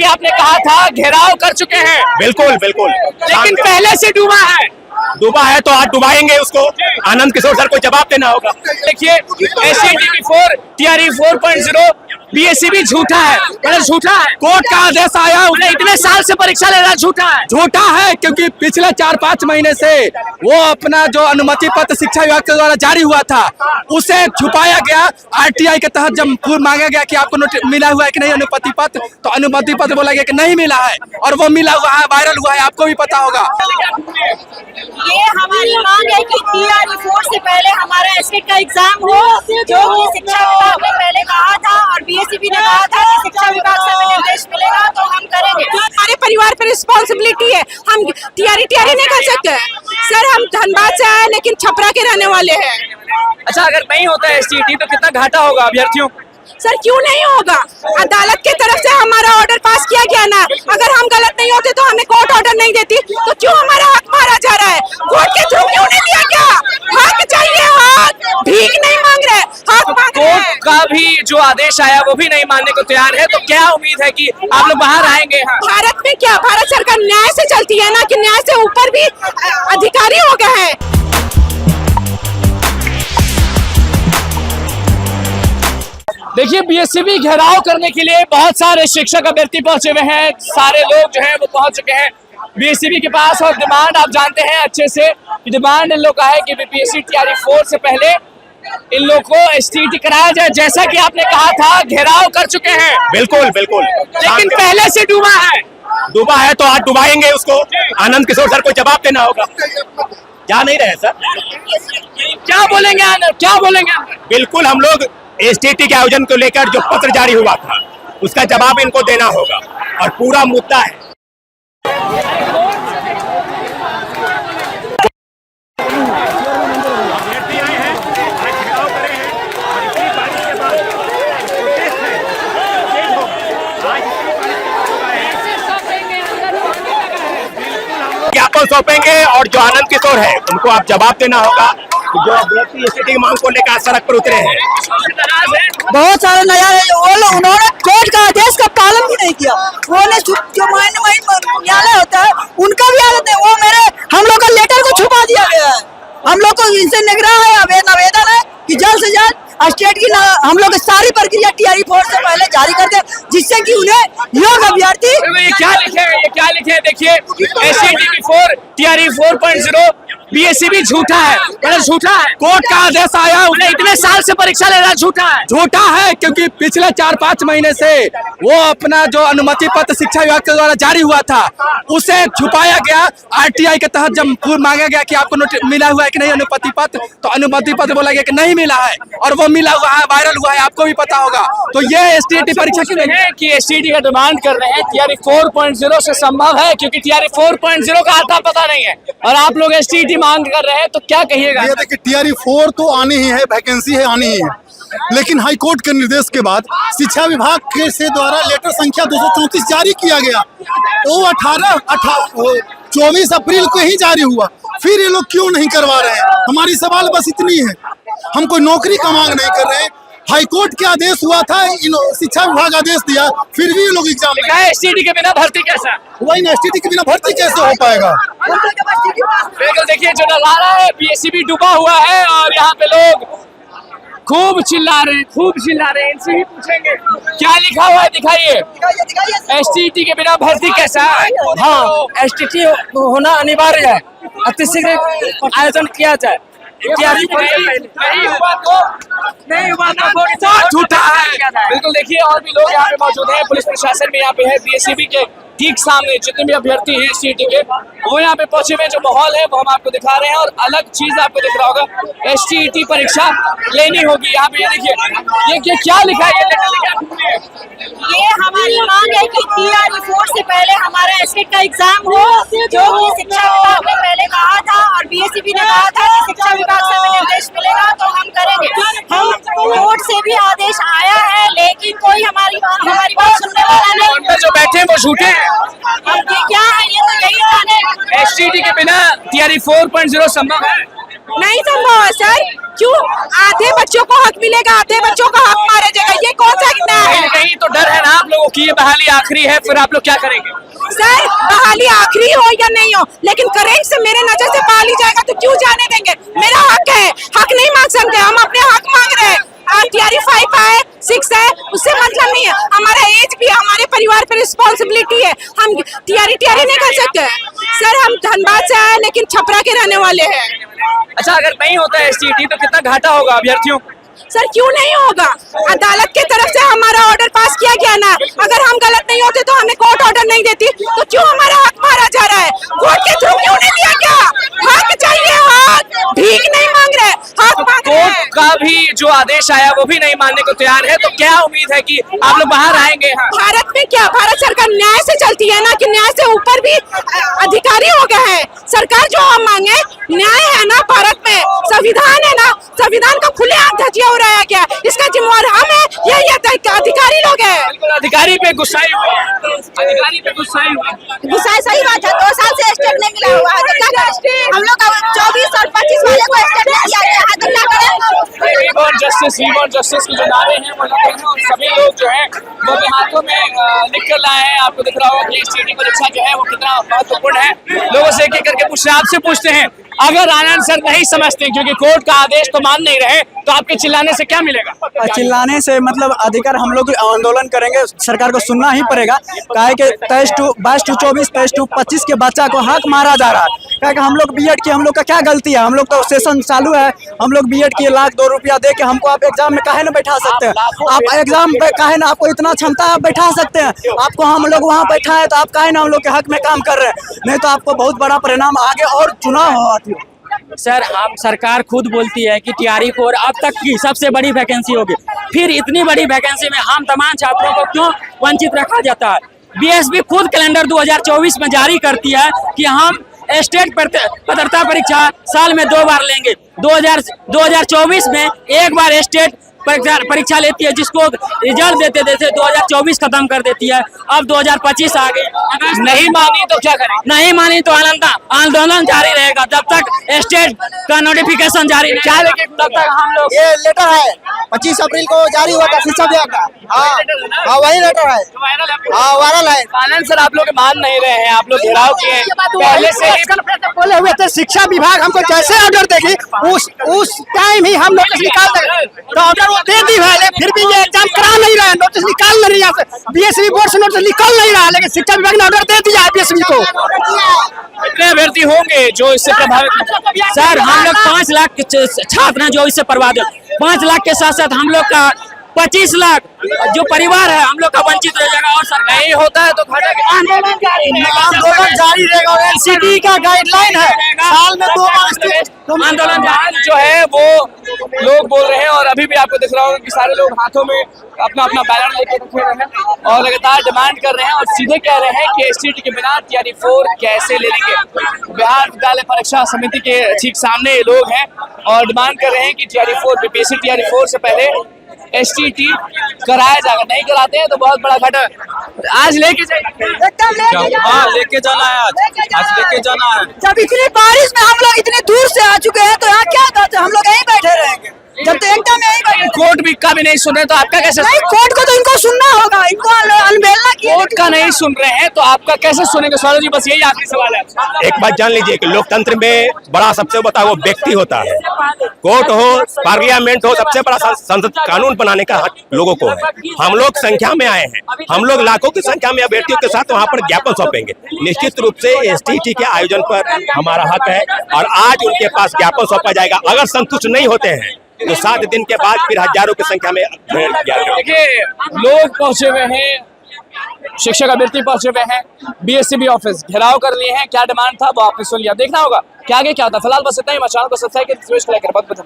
कि आपने कहा था घेराव कर चुके हैं, बिल्कुल बिल्कुल, लेकिन पहले से डूबा है तो आज डुबाएंगे उसको। आनंद किशोर सर को जवाब देना होगा। देखिए SCT-4 TRE 4.0 BSCB झूठा है, मतलब झूठा है। कोर्ट का आदेश आया, मतलब इतने साल से परीक्षा ले रहा है, झूठा है क्योंकि पिछले 4-5 महीने से वो अपना जो अनुमति पत्र शिक्षा विभाग के द्वारा जारी हुआ था उसे छुपाया गया। RTI के तहत जब पूर्व मांगा गया कि आपको मिला हुआ है कि नहीं अनुमति पत्र, तो अनुमति पत्र बोला गया कि नहीं मिला है, और वो मिला हुआ है, वायरल हुआ है, आपको भी पता होगा। ये हमारी मांग है कि TRE 4 से पहले हमारा SCT का एग्जाम हो, जो कि शिक्षा विभाग ने पहले कहा था और BSCB ने कहा था कि शिक्षा विभाग से हमें निर्देश मिलेगा तो हम करेंगे। हमारे परिवार पर रिस्पॉन्सिबिलिटी है, हम TRE नहीं कर सकते सर। हम धनबाद से आए लेकिन छपरा के रहने वाले हैं। अच्छा, अगर नहीं होता SCT तो कितना घाटा होगा अभ्यर्थियों? सर क्यों नहीं होगा? अदालत की तरफ से हमारा ऑर्डर पास किया गया ना। अगर हम गलत नहीं होते तो हमें कोर्ट ऑर्डर नहीं देती, तो क्यों हमारा हक मारा जा रहा है? कोर्ट के थ्रू क्यों नहीं दिया गया? हक चाहिए, हक, भीख नहीं मांग रहे, हक मांग रहे हैं। कोर्ट का भी जो आदेश आया वो भी नहीं मानने को तैयार है, तो क्या उम्मीद है कि आप लोग बाहर आएंगे? भारत में क्या, भारत सरकार न्याय से चलती है ना, कि न्याय से ऊपर भी अधिकारी हो गए हैं। देखिए BSCB घेराव करने के लिए बहुत सारे शिक्षक अभ्यर्थी पहुंचे हुए हैं, सारे लोग जो हैं वो पहुंच चुके हैं BSCB के पास। और डिमांड आप जानते हैं अच्छे से, डिमांड इन लोग का है कि BPSC TRE 4 से पहले इन लोग को STT कराया जाए, जैसा कि आपने कहा था घेराव कर चुके हैं। बिल्कुल बिल्कुल, लेकिन पहले से डूबा है तो आज डुबाएंगे उसको। आनंद किशोर सर को जवाब देना होगा। जा नहीं रहे सर, क्या बोलेंगे? बिल्कुल, हम लोग STT के आयोजन को लेकर जो पत्र जारी हुआ था उसका जवाब इनको देना होगा, और पूरा मुद्दा है। ज्ञापन सौंपेंगे, और जो आनंद किशोर है उनको आप जवाब देना होगा। जो अभ्यर्थी STT की मांग को लेकर सड़क पर उतरे हैं, बहुत सारे नजारे, उन्होंने कोर्ट का आदेश का पालन भी नहीं किया। उन्होंने जो न्यायालय होता है उनका भी हालत है, हम लोग का लेटर को छुपा दिया गया है। हम लोग को इनसे निगरान है, आवेदन है कि जल्द से जल्द स्टेट की हम लोग सारी प्रक्रिया TRE 4 से पहले जारी कर दे, जिससे कि उन्हें योग्य अभ्यर्थी। ये क्या लिखे? देखिए SCT-4 TRE 4.0 BSCB झूठा है, मतलब झूठा है। कोर्ट का आदेश आया, मतलब इतने साल से परीक्षा ले रहा है, झूठा है क्योंकि पिछले 4-5 महीने से वो अपना जो अनुमति पत्र शिक्षा विभाग के द्वारा जारी हुआ था उसे छुपाया गया। RTI के तहत जब पूर्व मांगा गया कि आपको मिला हुआ है कि नहीं अनुमति पत्र, तो अनुमति पत्र बोला गया कि नहीं मिला है, और वो मिला हुआ है, वायरल हुआ है, आपको भी पता होगा। तो ये STT परीक्षा के लिए है कि STT का डिमांड कर रहे हैं TRE 4.0 से संभव है, क्योंकि TRE 4.0 का आता पता नहीं है, और आप लोग STT मांग कर रहे हैं, तो क्या कहिएगा? ये देखिए TRE 4 तो आनी ही है, वैकेंसी है, आनी ही है, लेकिन हाई कोर्ट के निर्देश के बाद शिक्षा विभाग के से द्वारा लेटर संख्या 234 जारी किया गया। वो 24 अप्रैल को ही जारी हुआ। फिर ये लोग क्यों नहीं करवा रहे हैं? हमारी सवाल बस इतनी है, हम कोई नौकरी का मांग नहीं कर रहे हैं। हाई कोर्ट के आदेश हुआ था, शिक्षा विभाग आदेश दिया, फिर भी ये लोग एग्जाम STT के बिना भर्ती कैसा? वही ना, STT के बिना भर्ती कैसे हो पाएगा? बिल्कुल, देखिए जो नजारा है, BSCB डूबा हुआ है और यहाँ पे लोग खूब चिल्ला रहे हैं। इनसे ही पूछेंगे क्या लिखा हुआ है, दिखाइए। STT के बिना भर्ती कैसा? हाँ, STT होना अनिवार्य है, अतिशीघ्र आयोजन किया जाए। नहीं हुआ तो झूठा है। बिल्कुल, देखिए और भी लोग यहाँ पे मौजूद हैं, पुलिस प्रशासन भी यहाँ पे है। BSCB के ठीक सामने जितने भी अभ्यर्थी हैं STT के, वो यहाँ पे पहुंचे हुए। जो माहौल है वो हम आपको दिखा रहे हैं, और अलग चीज आपको दिख रहा होगा, STT परीक्षा लेनी होगी। यहाँ पे ये देखिए, ये क्या लिखा है? ये हमारी मांग है कि TRE 4 से पहले हमारा SCT का एग्जाम हो, जो कि शिक्षा विभाग ने पहले कहा था और BSCB ने कहा था कि शिक्षा विभाग से हमें निर्देश मिलेगा तो हम करेंगे। हम कोर्ट से भी आदेश आया है, लेकिन कोई हमारी बात सुनने वाला नहीं। जो बैठे हैं वो झूठे हैं। अब ये क्या है, ये तो यही जाने। STT के बिना TRE 4.0 संभव है? नहीं संभव है सर। क्यों आधे बच्चों को हक मिलेगा, आधे बच्चों का हक मारा जाएगा? ये कौन सा न्याय है? कहीं तो डर है ना आप लोगों की, ये बहाली आखिरी है, फिर आप लोग क्या करेंगे? सर बहाली आखिरी हो या नहीं हो, लेकिन करंट से मेरे नजर से बहाली जाएगा तो क्यों जाने देंगे? मेरा हक है, हक नहीं मांग सकते, हम अपने हक मांग रहे हैं। TRE 5 है, 6 है, उससे मतलब नहीं है। हमारा एज भी है, हमारे परिवार पे रिस्पॉन्सिबिलिटी है, हम TRE नहीं कर सकते। सर हम धनबाद से आए लेकिन छपरा के रहने वाले हैं। अच्छा, अगर नहीं होता है STT तो कितना घाटा होगा अभ्यर्थियों को? सर क्यों नहीं होगा? अदालत की तरफ से हमारा ऑर्डर पास किया गया ना। अगर हम गलत नहीं होते तो हमें कोर्ट ऑर्डर नहीं देती, तो क्यों हमारा हक मारा जा रहा है? कोर्ट के थ्रू क्यों नहीं दिया गया? हक चाहिए, हक, भीख नहीं मांग रहे, हक मांग रहे हैं। कोर्ट का भी जो आदेश आया वो भी नहीं मानने को तैयार है, तो क्या उम्मीद है कि आप लोग बाहर आएंगे? हाँ। भारत में क्या, भारत सरकार न्याय से चलती है ना, कि न्याय से ऊपर भी अधिकारी हो गए हैं। सरकार जो हम मांगे न्याय है ना, भारत में संविधान है ना, संविधान का खुलेआम धज्जियां उड़ाया गया, इसका जिम्मेवार हम है या ये अधिकारी लोग हैं? बिल्कुल, अधिकारी पे गुस्साए हुए हैं, अधिकारी पे गुस्साए हुए हैं। गुस्सा सही बात है, 2 साल से स्टेट नहीं मिला हुआ है, तो क्या करें? हम लोग का 24 और 25 वाले को स्टेट नहीं दिया गया है, तो क्या करें? वी वांट जस्टिस की जो नारे हैं वो लगे हैं, और सभी लोग जो है वो अपने हाथों में लिख कर लाए हैं। आपको दिख रहा होगा कि STT परीक्षा जो है वो कितना महत्वपूर्ण है। लोगों से एक एक करके पूछ रहे हैं, आपसे पूछते हैं, अगर आनंद सर नहीं समझते क्योंकि कोर्ट का आदेश तो मान नहीं रहे, तो आपके चिल्लाने से क्या मिलेगा? चिल्लाने से मतलब अधिकार, हम लोग आंदोलन करेंगे, सरकार को सुनना ही पड़ेगा। काहे कि 22 to 24, 23 to 25 के बच्चा को हक मारा जा रहा है। काहे कि हम लोग बीएड किए, हम लोग का क्या गलती है? हम लोग तो सेशन चालू है, हम लोग बीएड किए, ₹1,02 दे के हमको आप एग्जाम में काहे ना बैठा सकते हैं? आप एग्जाम में काहे ना, आपको इतना क्षमता आप बैठा सकते हैं? आपको हम लोग वहाँ बैठा है तो आप काहे ना हम लोग के हक में काम कर रहे हैं? नहीं तो आपको बहुत बड़ा परिणाम आगे और चुनाव हो। सर हम सरकार खुद बोलती है कि TRE 4 अब तक की सबसे बड़ी वैकेंसी होगी, फिर इतनी बड़ी वैकेंसी में हम तमाम छात्रों को क्यों वंचित रखा जाता है? BSB खुद कैलेंडर 2024 में जारी करती है कि हम स्टेट पात्रता परीक्षा साल में 2 बार लेंगे। 2024 में एक बार स्टेट परीक्षा लेती है, जिसको रिजल्ट देते देते 2024 खत्म कर देती है। अब 2025 आ गई, नहीं मानी तो क्या करें? नहीं मानी तो आंदोलन जारी रहेगा जब तक स्टेट का नोटिफिकेशन जारी नहीं। क्या लेकिन तब तक हम लोग, ये लेटर है 25 अप्रैल को जारी हुआ था शिक्षा विभाग का। हाँ वही लेटर है, हाँ वायरल है। आनंद सर आप लोग मान नहीं रहे हैं, आप लोग घेराव किए पहले से ही बोले हुए थे शिक्षा विभाग हमको जैसे ऑर्डर देगी उस टाइम ही हम नोटिस निकाल देंगे। तो ऑर्डर वो दे दी है, फिर भी ये एग्जाम करा नहीं रहे, नोटिस निकाल नहीं रहा। BSB बोर्ड से नोटिस निकल नहीं रहा, लेकिन शिक्षा विभाग ने ऑर्डर दे दिया है BSB को। कितने अभ्यर्थी होंगे जो इससे प्रभावित? सर हम लोग 5 लाख छात्र हैं जो इससे प्रभावित। 5 लाख के साथ साथ हम लोग का 25 लाख जो परिवार है हम लोग का वंचित रह जाएगा। और सर नहीं होता है तो घटा आंदोलन जारी रहेगा और NCT का गाइडलाइन है साल में 2 बार आंदोलन जो है वो लोग बोल रहे हैं, और अभी भी आपको दिख रहा होगा कि सारे लोग हाथों में अपना अपना बैनर लेके रखे हुए हैं और लगातार डिमांड कर रहे हैं, और सीधे कह रहे हैं कि STT के बिना TRE 4 कैसे ले लेंगे। बिहार विद्यालय परीक्षा समिति के ठीक सामने ये लोग हैं और डिमांड कर रहे हैं कि TRE 4 BPSC TRE 4 से पहले STT कराया जाएगा। नहीं कराते हैं तो बहुत बड़ा घाटा। आज लेके जाइए, हाँ लेके जाना है, आज लेके जाना है। जब इतनी बारिश में हम लोग इतने दूर से आ चुके हैं तो यहाँ क्या करते हैं? हम लोग यहीं बैठे रहेंगे जब तक एकदम यहीं बैठे। कोर्ट भी का भी नहीं सुन रहे तो आपका कैसे? नहीं, कोर्ट को तो इनको सुनना होगा, इनको अनबेलना किया। कोर्ट का नहीं सुन रहे हैं तो आपका कैसे सुनेंगे? सौरभ जी बस यही आखिरी सवाल है। एक बात जान लीजिए कि लोकतंत्र में बड़ा सबसे बड़ा वो व्यक्ति होता है। कोर्ट हो, पार्लियामेंट हो, सबसे बड़ा संसद कानून बनाने का हक लोगों को है। हम लोग संख्या में आए हैं, हम लोग लाखों की संख्या में अभ्यर्थियों के साथ वहाँ पर ज्ञापन सौंपेंगे। निश्चित रूप से STT के आयोजन पर हमारा हक है और आज उनके पास ज्ञापन सौंपा जाएगा। अगर संतुष्ट नहीं होते हैं तो 7 दिन के बाद फिर हजारों की संख्या में देखिए लोग पहुंचे हुए हैं, शिक्षक अभ्यर्थी पहुंचे हुए हैं, BSCB ऑफिस घेराव कर लिए हैं। क्या डिमांड था वो आपने सुन लिया, देखना होगा क्या आगे क्या होता है। फिलहाल बस इतना ही। मैं चैनल को सब्सक्राइब करके बहुत बहुत